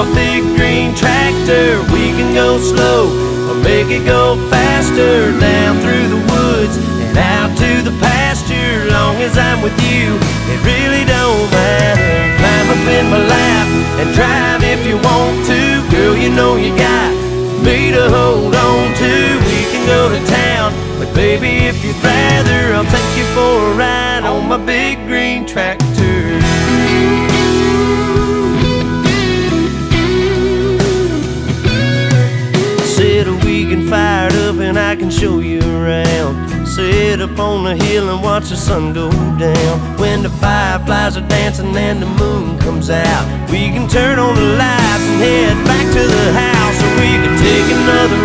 my big green tractor. We can go slow or make it go faster, down through the woods and out to the pasture. Long as I'm with you, it really don't matter. Climb up in my lap and drive if you want to. Girl, you know you got me to hold on to. We can go to town, but baby, if you'd rather, I'll take you for a ride on my big green tractor. Said we can fire it up and I can show you around. Sit up on the hill and watch the sun go down. When the fireflies are dancing and the moon comes out, we can turn on the lights and head back to the house, or we can take another